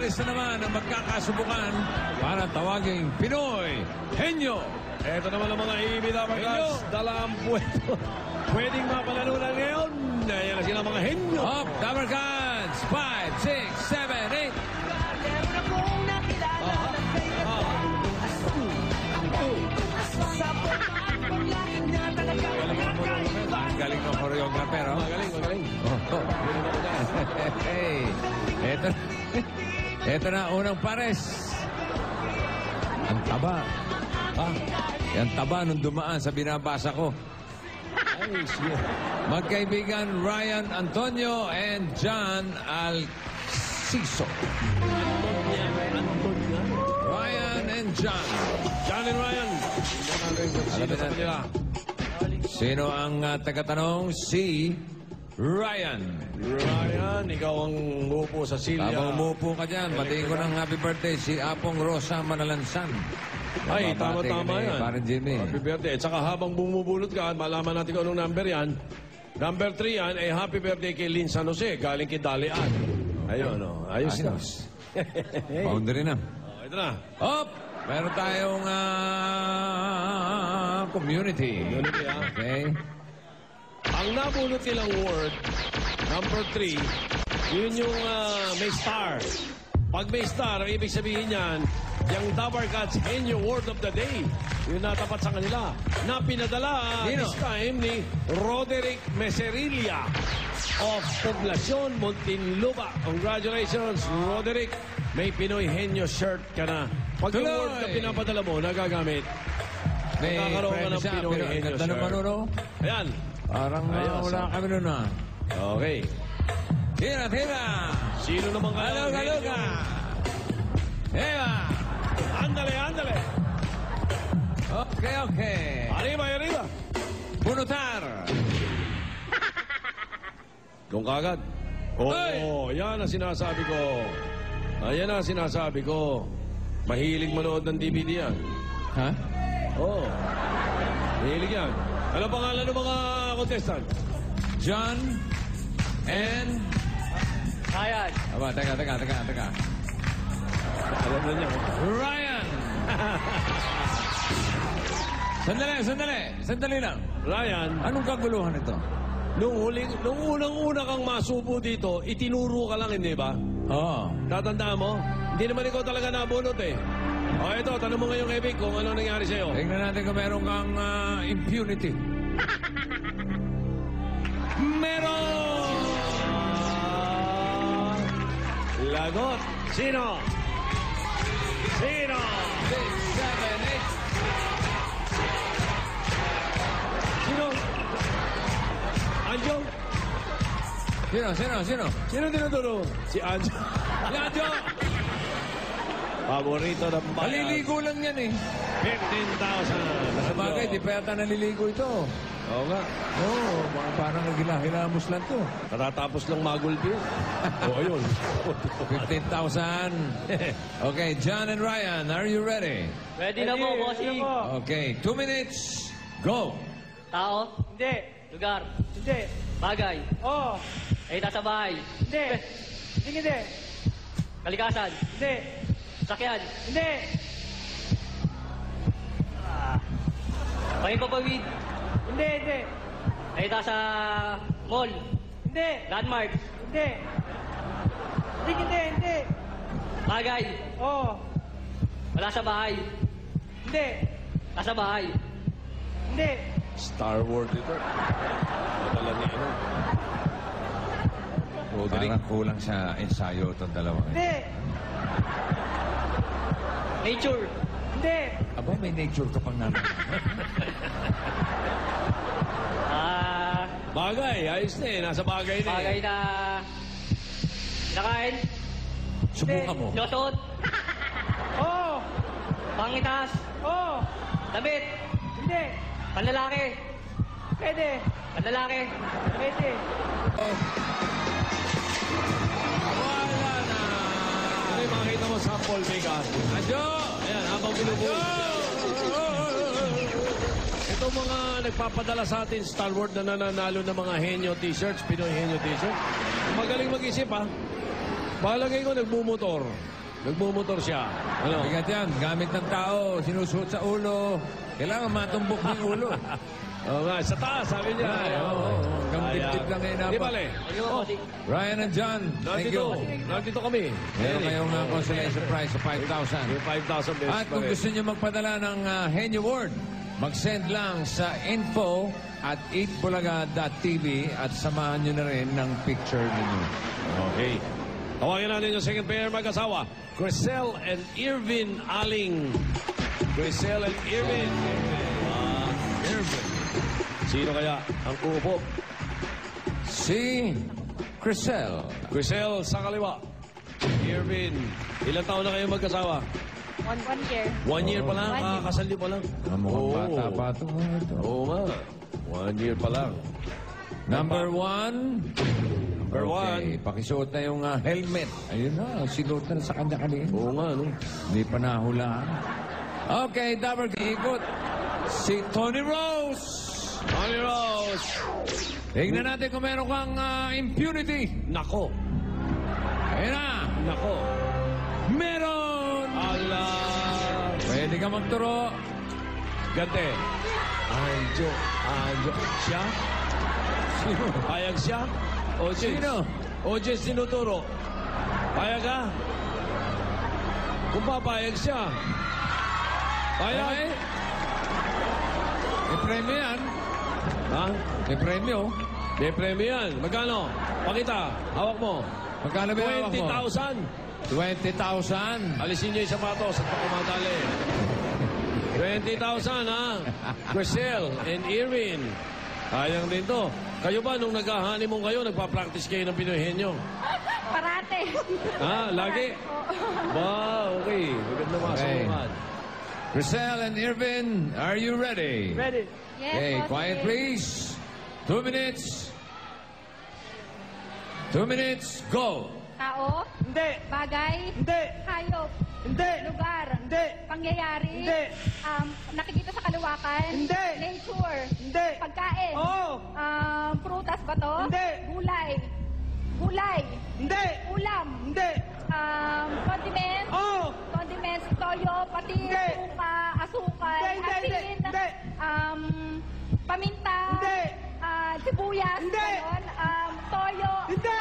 pares na naman ang magkakasubukan para tawaging Pinoy Henyo. Ito naman ang mga ibidabagkas. Dalang puweto. Pwedeng mapalanunan ngayon. Ayan na sila mga henyo. Up, Dabarkans! 5, 6, 7, 8. Galing ng choreographer, oh. Magaling. Hey, eto na, unang pares. Ang taba. Ang taba nung dumaan sa binabasa ko. Magkaibigan Ryan Antonio and John Alciso. Ryan and John. John and Ryan. Alamin natin. Sino ang tagatanong? Si Ryan. Ryan, ikaw ang umupo sa silya. Habang umupo ka dyan, batiin ko ng happy birthday si Apong Rosa Manalansan. Ay, tama-tama yan. Parang Jimmy. Happy birthday. At saka habang bumubulot ka, malaman natin kung anong number yan. Number 3 yan, ay happy birthday kay Lynn San Jose, galing kay Dalian. Ayun, o. Ayos na. Boundary na. Ito na. Up! Meron tayong community. Community, ah. Okay. Ang nabulot nilang word, number 3, yun yung may star. Pag may star, ang ibig sabihin yan, yung Dabarkans Henyo Word of the Day. Yung natapat sa kanila. Na pinadala this time ni Roderick Meserilla of Poblacion, Muntinlupa. Congratulations, Roderick. May Pinoy Henyo shirt ka na. Pag yung word na pinapadala mo, nagagamit, magkakaroon ka ng Pinoy Henyo shirt. Ayan. Parang wala kami nun ah. Okay. Tira! Sino naman ka? Halo-halo-ga! Eva! Andale! Okay. Arriba! Punutar! Doon kagad. Yan ang sinasabi ko. Ayan ang sinasabi ko. Mahilig manood ng DVD yan. Ha? Oo. Mahilig yan. Ano pangalan ng mga contestant? John and... Ryan. Aba, teka. Alam na niya. Ryan! Sandali lang. Ryan, Anong kaguluhan ito? nung unang-una kang masubo dito, itinuro ka lang, hindi ba? Oo. Tatandaan mo? Hindi naman ikaw talaga nabunot eh. O ito, tanong mo ngayon kay Vic kung ano nangyari sa'yo. Tingnan natin kung meron kang impunity. Meron! Lagot. Sino? 6, 7, 8. Sino? Anjo? Sino? Sino tinuturo? Si Anjo. Si Anjo! Paborito ng bayan. Maliligo lang yan eh. 15,000. Sabagay, di pa yata naliligo ito. Oo nga. Oo, parang nagilahilamos lang to. Katatapos lang magulpi. Oo, yun. 15,000. Okay, John and Ryan, are you ready? Ready na po, bossing. Okay, 2 minutes. Go! Tao? Hindi. Lugar? Hindi. Bagay? Oo. Ay, nasa bahay? Hindi. Hindi. Kalikasan? Hindi. Sakyan? Hindi. Pahipapawid? Hindi. Ay, nasa mall? Hindi. Landmark? Hindi. Hindi. Bagay? Oo. Wala sa bahay? Hindi. Nasa bahay? Hindi. Star Wars ito. Madala ni ano. Roderick. Parang kulang sa ensayo itong dalawa. Hindi. Nature? Hindi. Aba, may nature ka pang naman. Bagay. Ayos na eh. Nasa bagay na Bagay eh. na... Nakain? Subukan mo. Sinusuot? Oo. Pangitas? Oo. Damit? Hindi. Panlalaki? Pwede. Panlalaki? Pwede. Wala na! Ano yung makikita mo sample, Mika? Adyo! Ayan, habang binubuo. Itong mga nagpapadala sa atin Star Wars na nananalo ng mga Henyo t-shirts, Pinoy Henyo t-shirts. Magaling mag-isip, ha? Palagay ko nagmumotor. Nagmumotor siya. Ano? Bigat yan. Gamit ng tao. Sinusuot sa ulo. Kailangan matumbok mo yung ulo. Oo nga, sa taas, sabi niya. Ay, oo. Hanggang Ayan. dibdib lang ngayon Di dapat. bale. Oh, Ryan and John, thank you. Nandito kami. Meron kayong consolation prize sa 5,000. Yung 5,000 pesos At pa kung rin. gusto nyo magpadala ng Henyo Word, mag-send lang sa info@eatbulaga.tv at samahan nyo na rin ng picture ninyo. Okay. Tawagin natin yung second pair mag-asawa. Grisel and Irvin Aling. Grisel and Irvin. Irvin. Sino kaya ang uupo? Si Crisel. Grisel sa kaliwa. Irvin. Ilang taon na kayo mag-asawa? 1 year. 1 year pa lang. 1 year. Kasal niyo pa lang. Mukhang Oo. bata pa ito. Oo nga. 1 year pa lang. Number 1. Number Okay, pakisuot na yung helmet. Ayun na, sinuot na sa kanya kanina. Oo nga, no? Hindi pa nahulaan. Okay, Dabber, ikot. Si Tony Rose. Tony Rose. Tingnan natin kung meron kang impunity. Nako. Ayun na. Nako. Meron! Ala. Pwede ka magturo. Gante. Anjo. Anjo. Siya? Sino? Payag siya? O Sino? O sinuturo. Payag ka? Kung papayag siya. Payag? Okay. May premyo yan. Ha? May premyo. May premyo yan. Magkano? Pakita. Hawak mo. Magkano ba yung hawak mo? 20,000. 20,000. Alisin niyo yung sapatos at pakumadali. 20,000 ha? Grisel and Irwin. Sayang din to. Kayo ba nung nag-honeymoon kayo, nagpa-practice kayo ng Pinoy Henyo? Parate. Ha? Lagi? Ba, okay. Maganda mga Okay. sumukan. Grisel and Irvin, are you ready? Ready. Yes, Okay, boss. quiet please. 2 minutes. 2 minutes, go. Tao, Hindi. bagay, Hindi. hayop, Hindi. lugar, Hindi. pangyayari, Hindi. nakikita sa kalawakan, Hindi. nature, Hindi. pagkain, Oo. prutas ba to? Hindi. Gulay, gulay, Hindi. ulam, Hindi. condiments, Oo. condiments, toyo, patis, Hindi. suka, asukal, Hindi, hindi, asin, hindi. paminta, Hindi. sibuyas, Hindi. ganon, toyo, Hindi.